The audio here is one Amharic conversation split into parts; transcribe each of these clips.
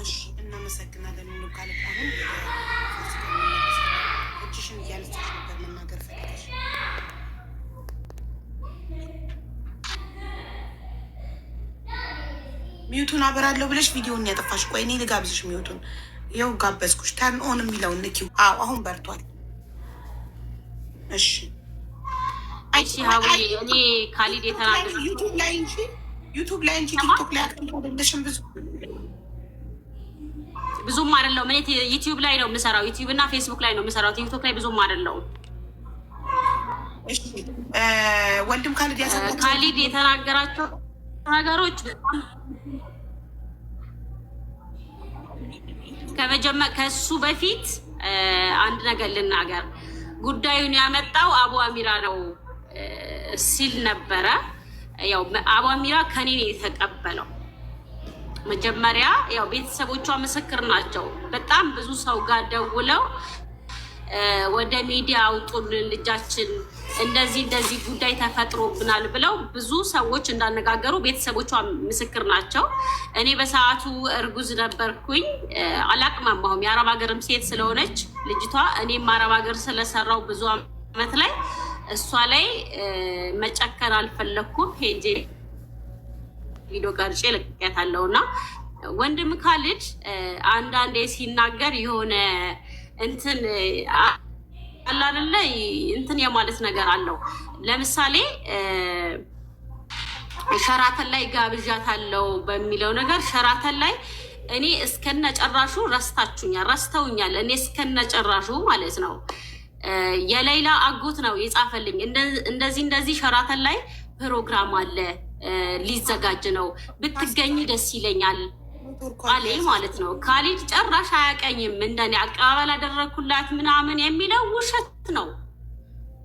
እሺ እናመሰግናለን። ሙሉ ካለች አሁን እጅሽን እያነሳሽ ነበር መናገር ፈልገሽ ሚዩቱን አበራለሁ ብለሽ ቪዲዮን ያጠፋሽ። ቆይ እኔ ልጋብዝሽ ሚዩቱን። ይኸው ጋበዝኩሽ። ተርን ኦን የሚለውን ንኪው። አዎ አሁን በርቷል። እሺ እሺ ሀቡዬ እኔ ካሊድ የተናገረ ዩቱብ ላይ እንጂ ቲክቶክ ላይ አትደለሽም። ብዙም አይደለሁም። እኔ ዩቲዩብ ላይ ነው የምሰራው። ዩቲዩብ እና ፌስቡክ ላይ ነው የምሰራው። ቲክቶክ ላይ ብዙም አይደለሁም። እሺ ወንድም ካሊድ የተናገራቸው ነገሮች ከሱ በፊት አንድ ነገር ልናገር። ጉዳዩን ያመጣው አቡ አሚራ ነው ሲል ነበረ። ያው አቡ አሚራ ከኔ ነው የተቀበለው። መጀመሪያ ያው ቤተሰቦቿ ምስክር ናቸው። በጣም ብዙ ሰው ጋር ደውለው ወደ ሚዲያ አውጡልን ልጃችን እንደዚህ ጉዳይ ተፈጥሮብናል ብለው ብዙ ሰዎች እንዳነጋገሩ ቤተሰቦቿ ምስክር ናቸው። እኔ በሰዓቱ እርጉዝ ነበርኩኝ። አላቅማማሁም። የአረብ ሀገርም ሴት ስለሆነች ልጅቷ እኔም አረብ ሀገር ስለሰራው ብዙ አመት ላይ እሷ ላይ መጨከን አልፈለኩም። ሄጄ ቪዲዮ ቀርጬ ለቅቄያታለሁ። እና ወንድም ካሊድ አንዳንዴ ሲናገር የሆነ እንትን አላለ እንትን የማለት ነገር አለው። ለምሳሌ ሸራተን ላይ ጋብዣታለሁ በሚለው ነገር ሸራተን ላይ እኔ እስከነጨራሹ ረስተውኛል። እኔ እስከነጨራሹ ማለት ነው። የሌላ አጎት ነው የጻፈልኝ። እንደዚህ ሸራተን ላይ ፕሮግራም አለ ሊዘጋጅ ነው ብትገኝ ደስ ይለኛል አለ ማለት ነው። ካሊድ ጨራሽ አያቀኝም። እንደኔ አቀባበል አደረኩላት ምናምን የሚለው ውሸት ነው።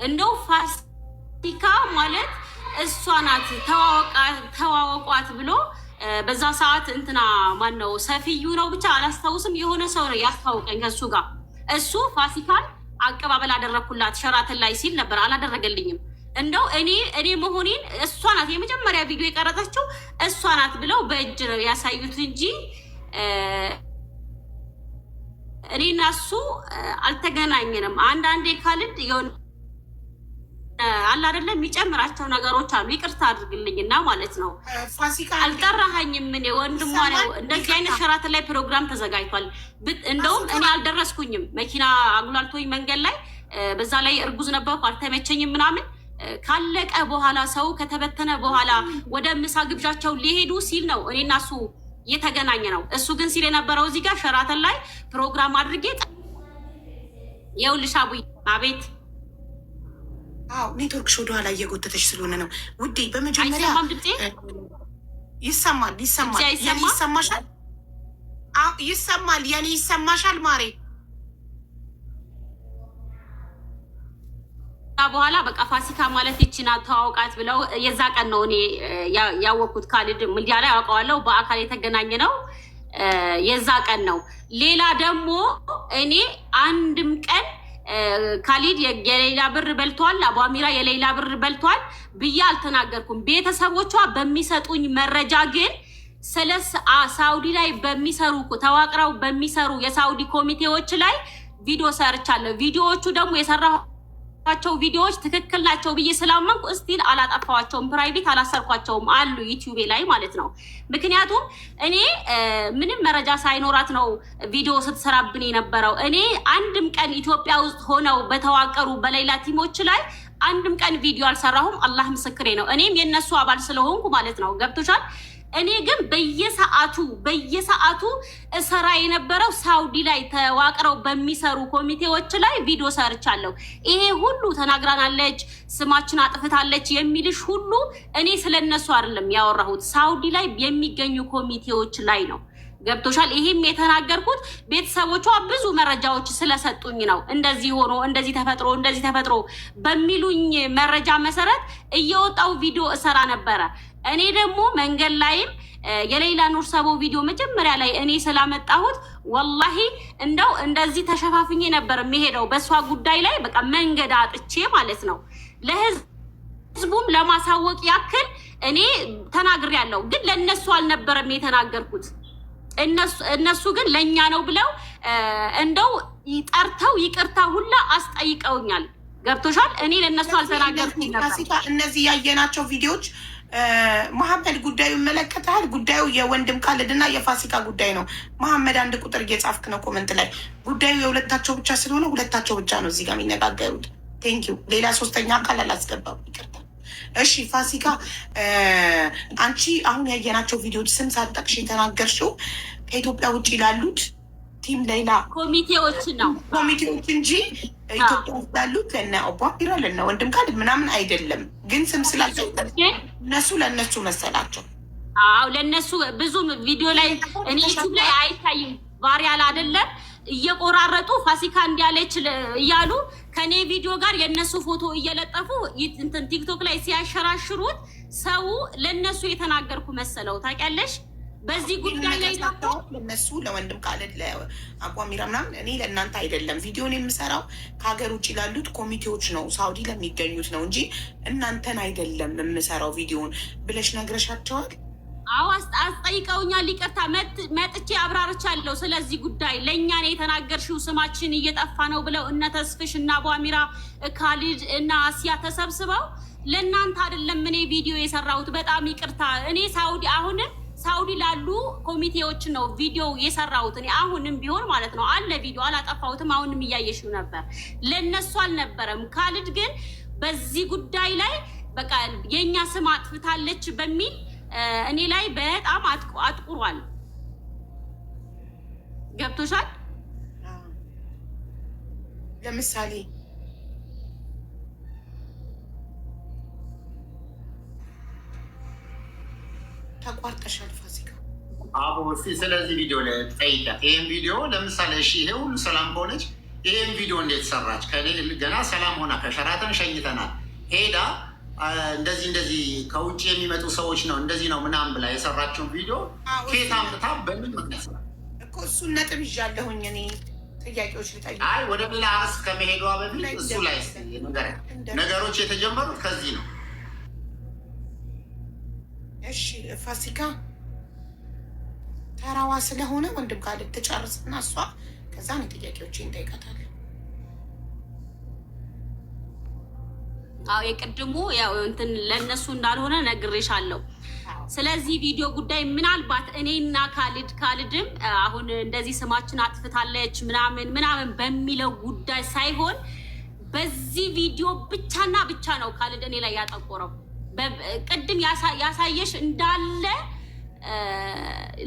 እንደው ፋሲካ ማለት እሷ ናት ተዋወቋት ብሎ በዛ ሰዓት እንትና ማን ነው ሰፊዩ ነው ብቻ አላስታውስም። የሆነ ሰው ነው ያስታውቀኝ ከሱ ጋር። እሱ ፋሲካን አቀባበል አደረኩላት ሸራተን ላይ ሲል ነበር። አላደረገልኝም። እንደው እኔ መሆኔን እሷ ናት የመጀመሪያ ቪዲዮ የቀረጸችው እሷ ናት ብለው በእጅ ነው ያሳዩት እንጂ እኔና እሱ አልተገናኘንም። አንዳንዴ ካሊድ የሆነ አለ አይደለም የሚጨምራቸው ነገሮች አሉ። ይቅርታ አድርግልኝና ማለት ነው። አልጠራኸኝም። እኔ ወንድሟ ነው። እንደዚህ አይነት ሸራተን ላይ ፕሮግራም ተዘጋጅቷል። እንደውም እኔ አልደረስኩኝም። መኪና አጉላልቶኝ መንገድ ላይ በዛ ላይ እርጉዝ ነበርኩ። አልተመቸኝም ምናምን ካለቀ በኋላ ሰው ከተበተነ በኋላ ወደ ምሳ ግብዣቸው ሊሄዱ ሲል ነው እኔና እሱ የተገናኘ ነው። እሱ ግን ሲል የነበረው እዚህ ጋር ሸራተን ላይ ፕሮግራም አድርጌ የውልሽ አቡዬ። አቤት። አዎ ኔትወርክሽ ወደኋላ እየጎተተሽ ስለሆነ ነው ውዴ። በመጀመሪያ ይሰማል። ይሰማሻል? ይሰማል። የኔ ይሰማሻል ማሬ? በኋላ በቃ ፋሲካ ማለት ይችና ተዋውቃት ብለው የዛ ቀን ነው እኔ ያወቅኩት። ካሊድ ሚዲያ ላይ አውቀዋለሁ። በአካል የተገናኘ ነው የዛ ቀን ነው። ሌላ ደግሞ እኔ አንድም ቀን ካሊድ የሌላ ብር በልቷል፣ አቡ አሚራ የሌላ ብር በልቷል ብዬ አልተናገርኩም። ቤተሰቦቿ በሚሰጡኝ መረጃ ግን ስለ ሳውዲ ላይ በሚሰሩ ተዋቅረው በሚሰሩ የሳውዲ ኮሚቴዎች ላይ ቪዲዮ ሰርቻለሁ። ቪዲዮዎቹ ደግሞ የሰራቸው ቪዲዮዎች ትክክል ናቸው ብዬ ስላመንኩ እስቲል አላጠፋዋቸውም። ፕራይቬት አላሰርኳቸውም አሉ ዩቲዩብ ላይ ማለት ነው። ምክንያቱም እኔ ምንም መረጃ ሳይኖራት ነው ቪዲዮ ስትሰራብን የነበረው። እኔ አንድም ቀን ኢትዮጵያ ውስጥ ሆነው በተዋቀሩ በሌላ ቲሞች ላይ አንድም ቀን ቪዲዮ አልሰራሁም። አላህ ምስክሬ ነው። እኔም የነሱ አባል ስለሆንኩ ማለት ነው። ገብቶሻል? እኔ ግን በየሰዓቱ እሰራ የነበረው ሳውዲ ላይ ተዋቅረው በሚሰሩ ኮሚቴዎች ላይ ቪዲዮ ሰርቻለሁ። ይሄ ሁሉ ተናግራናለች፣ ስማችን አጥፍታለች የሚልሽ ሁሉ እኔ ስለነሱ አይደለም ያወራሁት፣ ሳውዲ ላይ የሚገኙ ኮሚቴዎች ላይ ነው። ገብቶሻል? ይሄም የተናገርኩት ቤተሰቦቿ ብዙ መረጃዎች ስለሰጡኝ ነው። እንደዚህ ሆኖ እንደዚህ ተፈጥሮ በሚሉኝ መረጃ መሰረት እየወጣው ቪዲዮ እሰራ ነበረ። እኔ ደግሞ መንገድ ላይም የሌላ ኑር ሰቦ ቪዲዮ መጀመሪያ ላይ እኔ ስላመጣሁት ወላሂ እንደው እንደዚህ ተሸፋፍኜ ነበር የሚሄደው በሷ ጉዳይ ላይ በቃ መንገድ አጥቼ ማለት ነው። ለህዝቡም ለማሳወቅ ያክል እኔ ተናግሬያለሁ፣ ግን ለነሱ አልነበረም የተናገርኩት። እነሱ ግን ለእኛ ነው ብለው እንደው ጠርተው ይቅርታ ሁላ አስጠይቀውኛል። ገብቶሻል? እኔ ለእነሱ አልተናገርኩም ነበር። እነዚህ ያየናቸው ቪዲዮዎች መሐመድ ጉዳዩ ይመለከታል። ጉዳዩ የወንድም ካሊድ እና የፋሲካ ጉዳይ ነው። መሐመድ 1 ቁጥር እየጻፍክ ነው ኮመንት ላይ። ጉዳዩ የሁለታቸው ብቻ ስለሆነ ሁለታቸው ብቻ ነው እዚህ ጋር የሚነጋገሩት። ቴንኪው። ሌላ ሶስተኛ አካል አላስገባም። ይቅርታ። እሺ ፋሲካ፣ አንቺ አሁን ያየናቸው ቪዲዮዎች ስም ሳትጠቅሽ የተናገርሽው ከኢትዮጵያ ውጭ ላሉት ቲም ሌላ ኮሚቴዎች ነው ኮሚቴዎች እንጂ ኢትዮጵያ ውስጥ ላሉት ለነ ኦባቢራ ለነ ወንድም ካሊድ ምናምን አይደለም። ግን ስም ስላቸው እነሱ ለእነሱ መሰላቸው። አዎ ለእነሱ ብዙ ቪዲዮ ላይ እኔ ዩቱብ ላይ አይታይም። ቫሪያል አይደለም እየቆራረጡ ፋሲካ እንዲያለች እያሉ ከኔ ቪዲዮ ጋር የእነሱ ፎቶ እየለጠፉ እንትን ቲክቶክ ላይ ሲያሸራሽሩት ሰው ለእነሱ የተናገርኩ መሰለው። ታውቂያለሽ? በዚህ ጉዳይ ላይ ለነሱ ለወንድም ካሊድ ለአቋሚራ ምናምን እኔ ለእናንተ አይደለም ቪዲዮን የምሰራው ከሀገር ውጭ ላሉት ኮሚቴዎች ነው፣ ሳውዲ ለሚገኙት ነው እንጂ እናንተን አይደለም የምሰራው ቪዲዮን ብለሽ ነግረሻቸዋል? አዎ አስጠይቀውኛል። ይቅርታ መጥቼ አብራርቻለሁ። ስለዚህ ጉዳይ ለእኛ ነው የተናገርሽው፣ ስማችን እየጠፋ ነው ብለው እነ ተስፍሽ እና አቋሚራ ካሊድ እና አሲያ ተሰብስበው ለእናንተ አይደለም እኔ ቪዲዮ የሰራሁት፣ በጣም ይቅርታ። እኔ አሁንም ሳውዲ ላሉ ኮሚቴዎች ነው ቪዲዮ የሰራሁት። እኔ አሁንም ቢሆን ማለት ነው አለ ቪዲዮ አላጠፋሁትም። አሁንም እያየሽው ነበር። ለነሱ አልነበረም። ካሊድ ግን በዚህ ጉዳይ ላይ በቃ የኛ ስም አጥፍታለች በሚል እኔ ላይ በጣም አጥቁሯል። ገብቶሻል? ለምሳሌ ተቋርጠሻል ፋሲካ። አቦ እስቲ ስለዚህ ቪዲዮ ላይ ጠይቂያት። ይህን ቪዲዮ ለምሳሌ እሺ፣ ይሄ ሁሉ ሰላም ከሆነች ይህን ቪዲዮ እንዴት ሰራች? ገና ሰላም ሆና ከሸራተን ሸኝተናል ሄዳ እንደዚህ ከውጭ የሚመጡ ሰዎች ነው እንደዚህ ነው ምናምን ብላ የሰራችውን ቪዲዮ ከየት አምጥታ በምን ምክንያት እኮ እሱን ነጥብ ይዣለሁኝ እኔ ጥያቄዎች ልጠይቅ። አይ ወደ ሌላ ርዕስ ከመሄዷ በፊት እሱ ላይ ነገሮች የተጀመሩት ከዚህ ነው። እሺ ፋሲካ ተራዋ ስለሆነ ወንድም ካሊድ ትጨርስና እሷ ከዛ ነው ጥያቄዎችን እንጠይቃታለን። አዎ የቅድሙ ያው እንትን ለነሱ እንዳልሆነ ነግሬሻለሁ። ስለዚህ ቪዲዮ ጉዳይ ምናልባት እኔና ካሊድም አሁን እንደዚህ ስማችን አጥፍታለች ምናምን በሚለው ጉዳይ ሳይሆን በዚህ ቪዲዮ ብቻና ብቻ ነው ካሊድ እኔ ላይ ያጠቆረው። ቅድም ያሳየሽ እንዳለ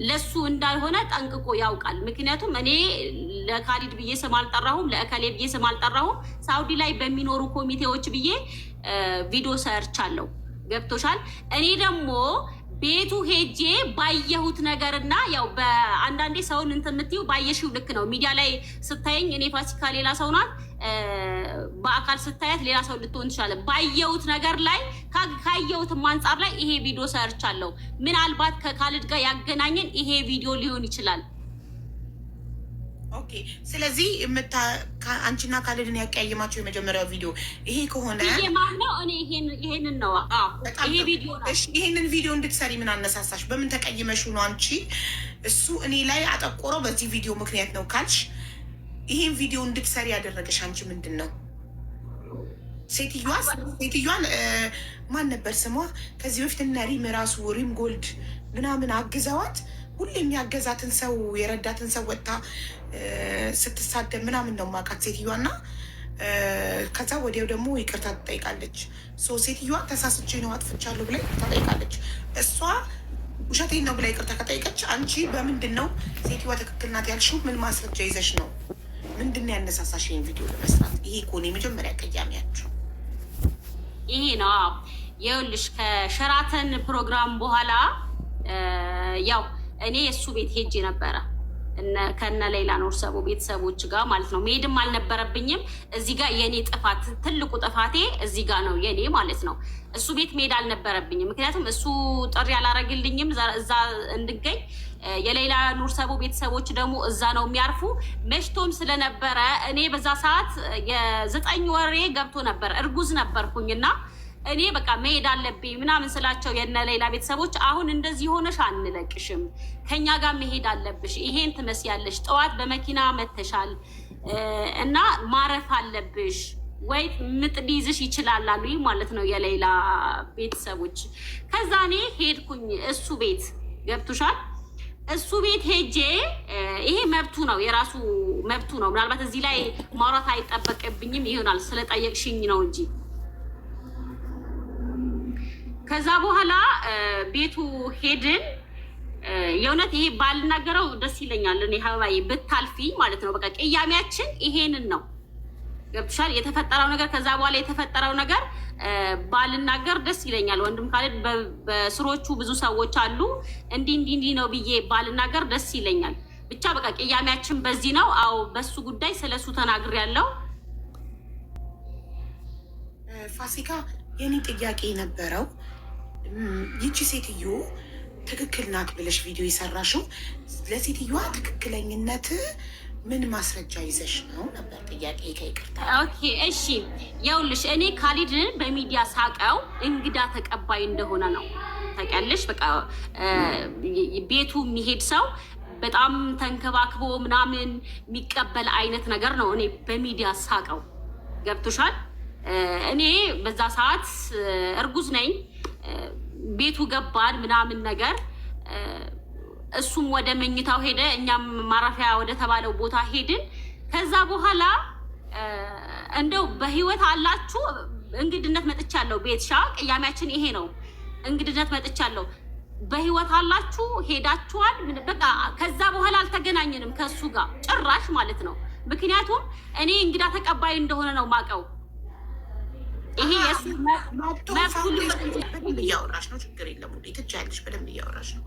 ለሱ እንዳልሆነ ጠንቅቆ ያውቃል። ምክንያቱም እኔ ለካሊድ ብዬ ስም አልጠራሁም፣ ለእከሌ ብዬ ስም አልጠራሁም። ሳውዲ ላይ በሚኖሩ ኮሚቴዎች ብዬ ቪዲዮ ሰርቻለሁ። ገብቶሻል? እኔ ደግሞ ቤቱ ሄጄ ባየሁት ነገርና ያው በአንዳንዴ ሰውን እንትን የምትይው ባየሽው ልክ ነው። ሚዲያ ላይ ስታየኝ እኔ ፋሲካ ሌላ ሰው ናት፣ በአካል ስታያት ሌላ ሰው ልትሆን ትችላለ። ባየሁት ነገር ላይ ካየሁትም አንጻር ላይ ይሄ ቪዲዮ ሰርቻለሁ። ምናልባት ከካሊድ ጋር ያገናኘን ይሄ ቪዲዮ ሊሆን ይችላል። ኦኬ። ስለዚህ አንቺና ካሊድን ያቀያየማቸው የመጀመሪያው ቪዲዮ ይሄ ከሆነ ይሄ ማነው? እኔ ይሄንን ነው። ይሄ ቪዲዮ ነው። እሺ፣ ይሄንን ቪዲዮ እንድትሰሪ ምን አነሳሳሽ? በምን ተቀይመሽ ነው አንቺ? እሱ እኔ ላይ አጠቆረው በዚህ ቪዲዮ ምክንያት ነው ካልሽ፣ ይሄን ቪዲዮ እንድትሰሪ ያደረገሽ አንቺ ምንድን ነው? ሴትዮዋን ማን ነበር ስሟ? ከዚህ በፊት እነ ሪም ራሱ ሪም ጎልድ ምናምን አግዘዋት ሁሌም ያገዛትን ሰው የረዳትን ሰው ወጥታ ስትሳደብ ምናምን ነው ማውቃት ሴትዮዋ። እና ከዛ ወዲያው ደግሞ ይቅርታ ትጠይቃለች። ሴትዮዋ ተሳስቼ ነው አጥፍቻለሁ ብላ ይቅርታ ጠይቃለች። እሷ ውሸቴን ነው ብላ ይቅርታ ከጠይቀች አንቺ በምንድን ነው ሴትዮዋ ትክክል ናት ያልሽው? ምን ማስረጃ ይዘሽ ነው? ምንድን ነው ያነሳሳሽ ይህን ቪዲዮ ለመስራት? ይሄ ኮኔ መጀመሪያ ቀያሚያችሁ ይሄ ነው። ይኸውልሽ ከሸራተን ፕሮግራም በኋላ ያው እኔ የእሱ ቤት ሄጄ ነበረ ከነ ሌላ ኖር ሰቦ ቤተሰቦች ጋር ማለት ነው። መሄድም አልነበረብኝም። እዚህ ጋር የኔ ጥፋት ትልቁ ጥፋቴ እዚህ ጋር ነው የኔ ማለት ነው። እሱ ቤት መሄድ አልነበረብኝም። ምክንያቱም እሱ ጥሪ አላረግልኝም እዛ እንድገኝ። የሌላ ኑር ሰቦ ቤተሰቦች ደግሞ እዛ ነው የሚያርፉ። መሽቶም ስለነበረ እኔ በዛ ሰዓት የ9 ወሬ ገብቶ ነበር፣ እርጉዝ ነበርኩኝና እኔ በቃ መሄድ አለብኝ ምናምን ስላቸው የነ ሌላ ቤተሰቦች አሁን እንደዚህ ሆነሽ አንለቅሽም፣ ከኛ ጋር መሄድ አለብሽ፣ ይሄን ትመስያለሽ፣ ጠዋት በመኪና መተሻል እና ማረፍ አለብሽ ወይ ምጥ ሊይዝሽ ይችላል አሉኝ ማለት ነው የሌላ ቤተሰቦች። ከዛ እኔ ሄድኩኝ እሱ ቤት ገብቶሻል። እሱ ቤት ሄጄ ይሄ መብቱ ነው፣ የራሱ መብቱ ነው። ምናልባት እዚህ ላይ ማውራት አይጠበቅብኝም ይሆናል ስለጠየቅሽኝ ነው እንጂ። ከዛ በኋላ ቤቱ ሄድን። የእውነት ይሄ ባልናገረው ደስ ይለኛል እኔ ሀባይ ብታልፊ ማለት ነው። በቃ ቅያሜያችን ይሄንን ነው ገብቶሻል። የተፈጠረው ነገር ከዛ በኋላ የተፈጠረው ነገር ባልናገር ደስ ይለኛል። ወንድም ካሌድ በስሮቹ ብዙ ሰዎች አሉ። እንዲህ ነው ብዬ ባልናገር ደስ ይለኛል። ብቻ በቃ ቅያሜያችን በዚህ ነው። አዎ በሱ ጉዳይ ስለሱ ተናግሬያለሁ። ፋሲካ የኔ ጥያቄ የነበረው ይቺ ሴትዮ ትክክል ናት ብለሽ ቪዲዮ የሰራሽው ለሴትዮዋ ትክክለኝነት ምን ማስረጃ ይዘሽ ነው ነበር ጥያቄ። ከይቅርታ ኦኬ እሺ፣ ይኸውልሽ እኔ ካሊድን በሚዲያ ሳቀው እንግዳ ተቀባይ እንደሆነ ነው ታውቂያለሽ። በቃ ቤቱ የሚሄድ ሰው በጣም ተንከባክቦ ምናምን የሚቀበል አይነት ነገር ነው እኔ በሚዲያ ሳቀው። ገብቶሻል። እኔ በዛ ሰዓት እርጉዝ ነኝ። ቤቱ ገባን ምናምን ነገር እሱም ወደ መኝታው ሄደ፣ እኛም ማረፊያ ወደ ተባለው ቦታ ሄድን። ከዛ በኋላ እንደው በህይወት አላችሁ እንግድነት መጥቻለሁ፣ ቤት ሻ ቅያሜያችን ይሄ ነው። እንግድነት መጥቻለሁ፣ በህይወት አላችሁ ሄዳችኋል። በቃ ከዛ በኋላ አልተገናኘንም ከሱ ጋር ጭራሽ ማለት ነው። ምክንያቱም እኔ እንግዳ ተቀባይ እንደሆነ ነው ማቀው። ይሄ የሱ በደንብ እያወራሽ ነው፣ ችግር የለም። ትቻለሽ፣ በደንብ እያወራሽ ነው።